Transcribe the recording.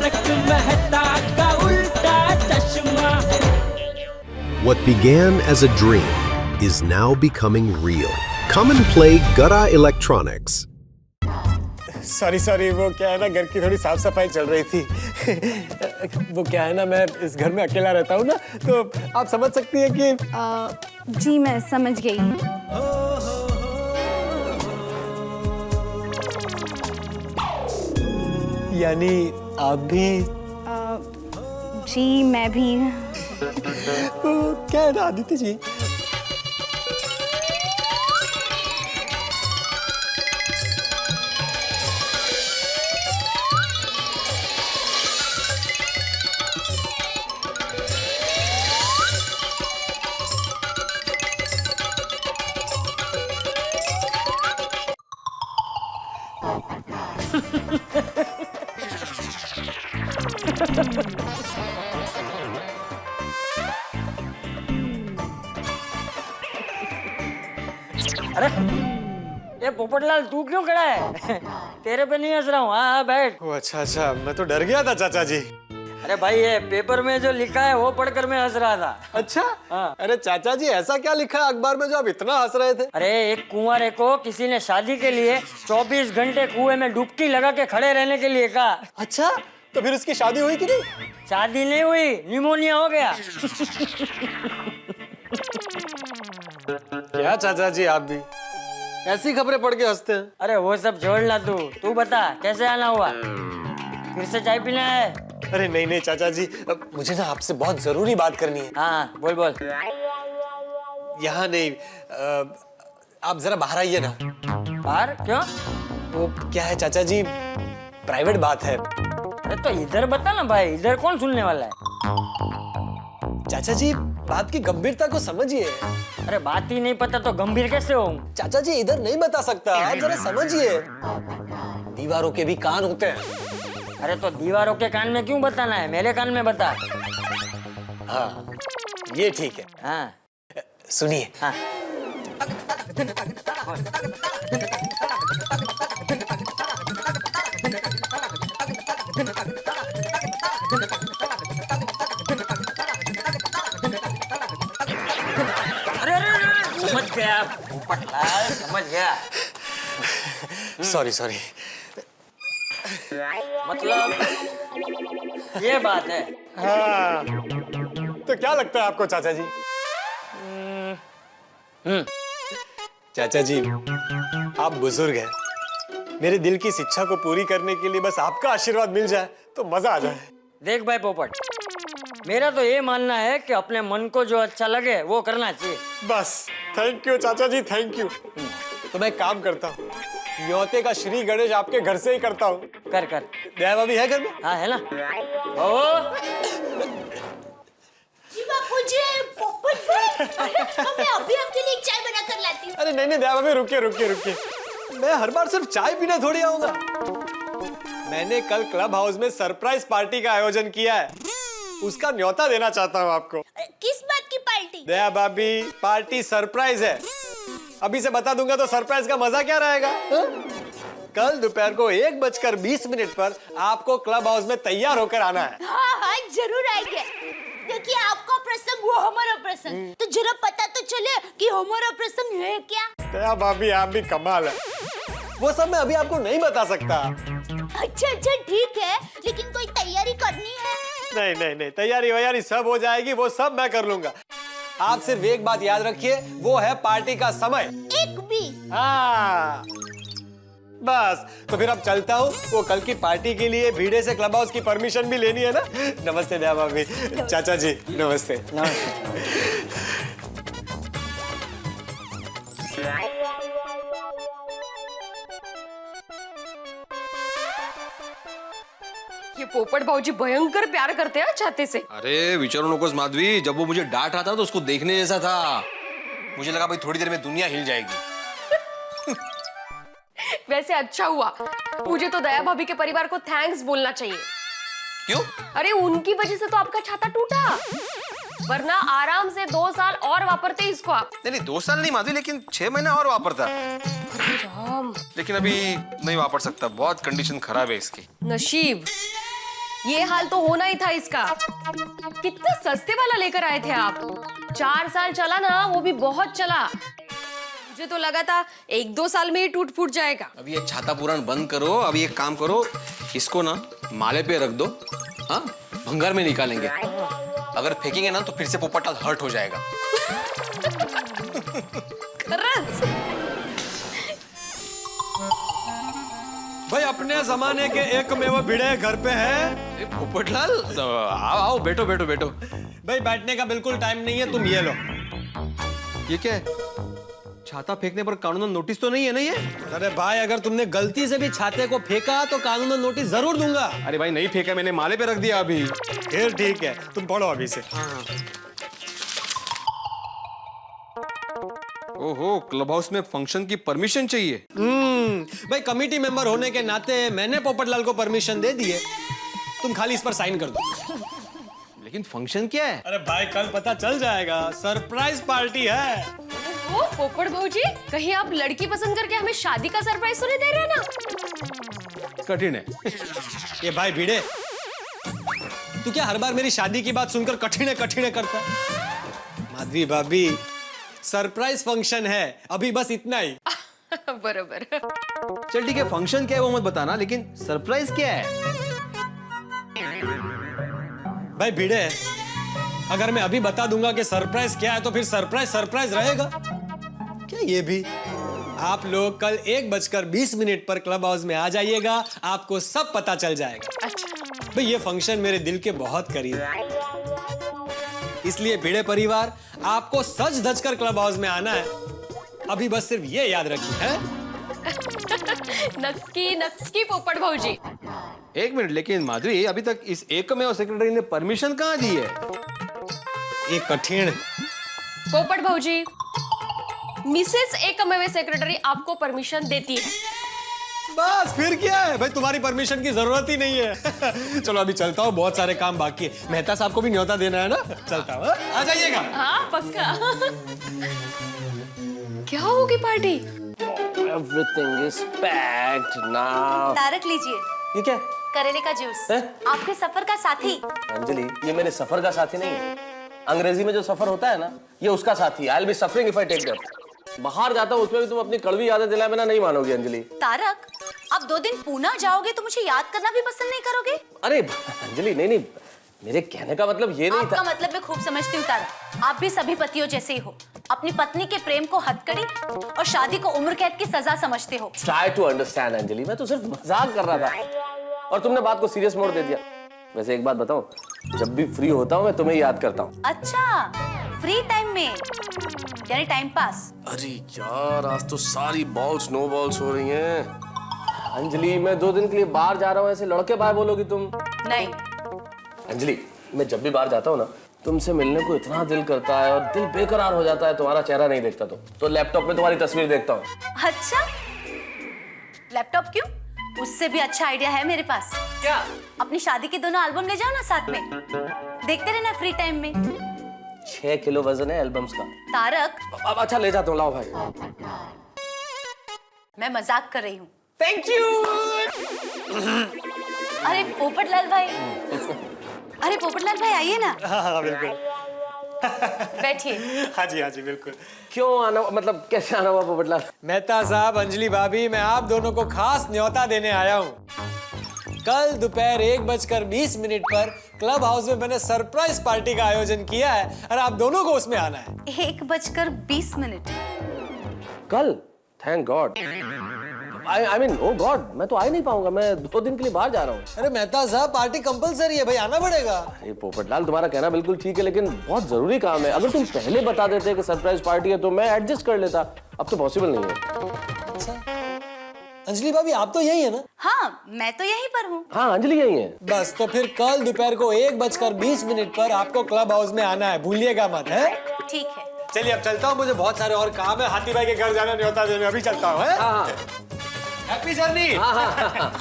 तारक मेहता का उल्टा चश्मा। What began as a dream is now becoming real. Come and play Gada Electronics. Sorry वो क्या है ना, घर की थोड़ी साफ सफाई चल रही थी। वो क्या है ना, मैं इस घर में अकेला रहता हूँ ना, तो आप समझ सकती हैं कि जी मैं समझ गई। यानी आप भी जी मैं भी। वो क्या है ना आदित्य जी, अरे ये पोपटलाल तू क्यों खड़ा है? तेरे पे नहीं हंस रहा हूँ। हाँ बैठ। वो अच्छा, मैं तो डर गया था चाचा जी। अरे भाई ये पेपर में जो लिखा है वो पढ़कर मैं हंस रहा था। अच्छा हाँ। अरे चाचा जी, ऐसा क्या लिखा है अखबार में जो आप इतना हंस रहे थे? अरे एक कुंवारे को किसी ने शादी के लिए 24 घंटे कुएं में डुबकी लगा के खड़े रहने के लिए कहा। अच्छा, तो फिर उसकी शादी हुई कि नहीं? शादी नहीं हुई, निमोनिया हो गया। क्या चाचा जी, आप भी ऐसी खबरें पढ़ के हंसते हैं? अरे वो सब छोड़ना, तू बता कैसे आना हुआ? फिर से चाय पीना है? अरे नहीं चाचा जी, मुझे ना आपसे बहुत जरूरी बात करनी है। हाँ बोल। यहाँ नहीं, आप जरा बाहर आइए ना। बाहर क्यों? वो क्या है चाचा जी, प्राइवेट बात है। अरे तो इधर बता ना भाई, इधर कौन सुनने वाला है? चाचा जी बात की गंभीरता को समझिए। अरे बात ही नहीं पता तो गंभीर कैसे होऊं? चाचा जी इधर नहीं बता सकता, आप जरा समझिए। दीवारों के भी कान होते हैं। अरे तो दीवारों के कान में क्यों बताना है, मेरे कान में बता। हाँ ये ठीक है। हाँ सुनिए। हाँ। अरे समझ गया पोपटलाल, समझ गया। सॉरी मतलब ये बात है। हाँ तो क्या लगता है आपको चाचा जी? चाचा जी आप बुजुर्ग हैं, मेरे दिल की इच्छा को पूरी करने के लिए बस आपका आशीर्वाद मिल जाए तो मजा आ जाए। देख भाई पोपट, मेरा तो ये मानना है कि अपने मन को जो अच्छा लगे वो करना चाहिए। बस थैंक यू चाचा जी, थैंक यू। तो मैं काम करता हूँ, न्योते का श्री गणेश आपके घर से ही करता हूँ। कर। दया भाभी है घर में? हाँ है ना। ओ जी बापूजी, पोपट भाई, तो मैं अभी आपके लिए चाय बना कर लाती हूँ। अरे नहीं दया भाभी, रुकिए। मैं हर बार सिर्फ चाय पीने थोड़ी आऊंगा। मैंने कल क्लब हाउस में सरप्राइज पार्टी का आयोजन किया है, उसका न्योता देना चाहता हूँ आपको। किस बात की पार्टी? दया भाभी पार्टी सरप्राइज है, अभी से बता दूंगा तो सरप्राइज का मजा क्या रहेगा? हा? कल दोपहर को 1:20 पर आपको क्लब हाउस में तैयार होकर आना है। हाँ जरूर आएंगे। देखिए आपका प्रसंग वो हमारा प्रसंग, तो जरा पता तो चले कि हमारा प्रसंग है क्या। दया भाभी आप भी कमाल है, वो सब मैं अभी आपको नहीं बता सकता। अच्छा ठीक है, लेकिन कोई तैयारी करनी है? नहीं तैयारी वैयारी सब हो जाएगी, वो सब मैं कर लूंगा। आप सिर्फ एक बात याद रखिए, वो है पार्टी का समय। एक भी? हाँ बस, तो फिर अब चलता हूँ, वो कल की पार्टी के लिए भीड़े से क्लब हाउस की परमिशन भी लेनी है ना। नमस्ते दया भाभी। चाचा जी नमस्ते। ये पोपट भाऊजी भयंकर प्यार करते हैं छाते से। अरे विचारो नकोस माधवी, जब वो मुझे डांट रहा था तो उसको देखने जैसा था। मुझे लगा भाई थोड़ी देर में दुनिया हिल जाएगी। वैसे अच्छा हुआ, मुझे तो दया भाभी के परिवार को थैंक्स बोलना चाहिए। क्यों? अरे उनकी वजह से तो आपका छाता टूटा, वरना आराम से 2 साल और वापरते इसको आप। नहीं 2 साल नहीं माधवी, लेकिन 6 महीने और वापरता। लेकिन अभी नहीं वापर सकता, बहुत कंडीशन खराब है इसकी। नसीब ये हाल तो होना ही था इसका। कितना सस्ते वाला लेकर आए थे आप। 4 साल चला ना, वो भी बहुत चला। मुझे तो लगा था 1-2 साल में ही टूट फूट जाएगा। अब ये छाता पुराण बंद करो। अब एक काम करो, इसको ना माले पे रख दो, हाँ, भंगार में निकालेंगे। अगर फेंकेंगे ना तो फिर से पोपटलाल हर्ट हो जाएगा। भाई अपने जमाने के एक में वो भिड़े घर पे है। पोपटलाल आओ आओ, बैठो बैठो बैठो। भाई बैठने का बिल्कुल टाइम नहीं है, तुम ये लो। ये क्या है? छाता फेंकने पर कानूनन नोटिस तो नहीं है ना ये? अरे भाई अगर तुमने गलती से भी छाते को फेंका तो कानूनन नोटिस जरूर दूंगा। अरे भाई नहीं फेंका, मैंने माले पे रख दिया अभी। फिर ठीक है, तुम पढ़ो अभी से। ओहो, क्लब हाउस में फंक्शन की परमिशन चाहिए। भाई कमिटी मेंबर होने के नाते मैंने पोपटलाल को परमिशन दे दी है, तुम खाली इस पर साइन कर दो। लेकिन फंक्शन क्या है? अरे भाई कल पता चल जाएगा, सरप्राइज पार्टी है। ओ पोपट भौजी, कहीं आप लड़की पसंद करके हमें शादी का सरप्राइज तो नहीं दे रहे ना? कठिन है। ये भाई भिड़े, तू क्या हर बार मेरी शादी की बात सुनकर कठिन करता है? माधवी भाभी, सरप्राइज फंक्शन है, अभी बस इतना ही। बरोबर। चल ठीक है, फंक्शन क्या है वो मत बताना, लेकिन सरप्राइज क्या है? भाई भिड़े, अगर मैं अभी बता दूंगा कि सरप्राइज क्या है तो फिर सरप्राइज रहेगा क्या? ये भी आप लोग कल 1:20 पर क्लब हाउस में आ जाइएगा, आपको सब पता चल जाएगा। अच्छा। भाई ये फंक्शन मेरे दिल के बहुत करीब है, इसलिए भिड़े परिवार आपको सज धज कर क्लब हाउस में आना है। अभी बस सिर्फ ये याद रखिए है। नक्की नक्की पोपट भौजी। 1 मिनट, लेकिन माधवी अभी तक इस एकमेव सेक्रेटरी ने परमिशन कहाँ दी है? एक कठिन। पोपट भौजी, मिसेस एकमेव सेक्रेटरी आपको परमिशन देती है। बस फिर क्या है भाई, तुम्हारी परमिशन की जरूरत ही नहीं है। चलो अभी चलता हूँ, बहुत सारे काम बाकी है। मेहता साहब को भी न्योता देना है ना, चलता हूँ। आ जाइएगा। हाँ पक्का। क्या होगी party? Everything is packed now. Tarak लीजिए, ये क्या? करेले का जूस। है? आपके सफर का साथी। अंजलि, ये मेरे सफर का साथी नहीं है। अंग्रेजी में जो सफर होता है ना, ये उसका साथी है। I'll be suffering if I take that. बाहर जाता हूँ उसमें भी तुम अपनी कड़वी यादें दिलाए बिना नहीं मानोगी अंजलि। तारक, आप 2 दिन पूना जाओगे तो मुझे याद करना भी पसंद नहीं करोगे? अरे अंजलि, नहीं, मेरे कहने का मतलब ये नहीं था। आपका मतलब मैं खूब समझती हूँ तारक, आप भी सभी पतियों जैसे ही हो। अपनी पत्नी के प्रेम को हथकड़ी और शादी को उम्र कैद की सजा समझते हो। Try to understand अंजलि, मैं तो सिर्फ मजाक कर रहा था और तुमने बात को सीरियस मोड़ दे दिया। वैसे एक बात बताऊं, जब भी फ्री होता हूँ मैं तुम्हें याद करता हूँ। अच्छा, फ्री टाइम में यानी टाइम पास। अरे यार, आज तो सारी बॉल्स नो बॉल्स हो रही हैं। अंजलि, मैं 2 दिन के लिए बाहर जा रहा हूँ, ऐसे लड़के बाय बोलोगी तुम? नहीं। अंजलि, मैं जब भी बाहर जाता हूँ ना, तुमसे मिलने को इतना दिल करता है और दिल बेकरार हो जाता है तुम्हारा चेहरा नहीं देखता तो लैपटॉप में तुम्हारी तस्वीर देखता हूँ। अच्छा, लैपटॉप क्यों? उससे भी अच्छा आइडिया है मेरे पास। क्या? अपनी शादी के दोनों एल्बम ले जाओ ना साथ में, देखते रहना फ्री टाइम में। 6 किलो वजन है एल्बम्स का। तारक, अब अच्छा ले जाता हूँ, लाओ भाई। मैं मजाक कर रही हूँ। Thank you. अरे पोपटलाल भाई, अरे पोपटलाल भाई आइए ना। हाँ बिल्कुल। बैठिए। हाँ जी बिल्कुल। क्यों आना, मतलब कैसे आना हुआ पोपटलाल? मेहता साहब, अंजलि भाभी, मैं आप दोनों को खास न्योता देने आया हूँ। कल दोपहर 1:20 पर क्लब हाउस में मैंने सरप्राइज पार्टी का आयोजन किया है और आप दोनों को उसमें आना है। 1:20। कल? Thank God. I mean, oh God, मैं तो आ ही नहीं पाऊंगा, मैं 2 दिन के लिए बाहर जा रहा हूँ। अरे मेहता साहब, पार्टी कंपलसरी है भाई, आना पड़ेगा। अरे पोपटलाल, तुम्हारा कहना बिल्कुल ठीक है, लेकिन बहुत जरूरी काम है। अगर तुम पहले बता देते कि सरप्राइज पार्टी है तो मैं एडजस्ट कर लेता। अब तो पॉसिबल नहीं है। अच्छा, अंजलि भाभी आप तो यही है ना? हाँ, मैं तो यहीं पर हूँ। हाँ, अंजलि यही है। बस तो फिर कल दोपहर को 1:20 पर आपको क्लब हाउस में आना है, भूलिएगा मत। है? ठीक है। चलिए अब चलता हूँ, मुझे बहुत सारे और काम है। हाथी भाई के घर जाना न्योता देने, अभी चलता हूँ। हाँ। Happy journey. हाँ।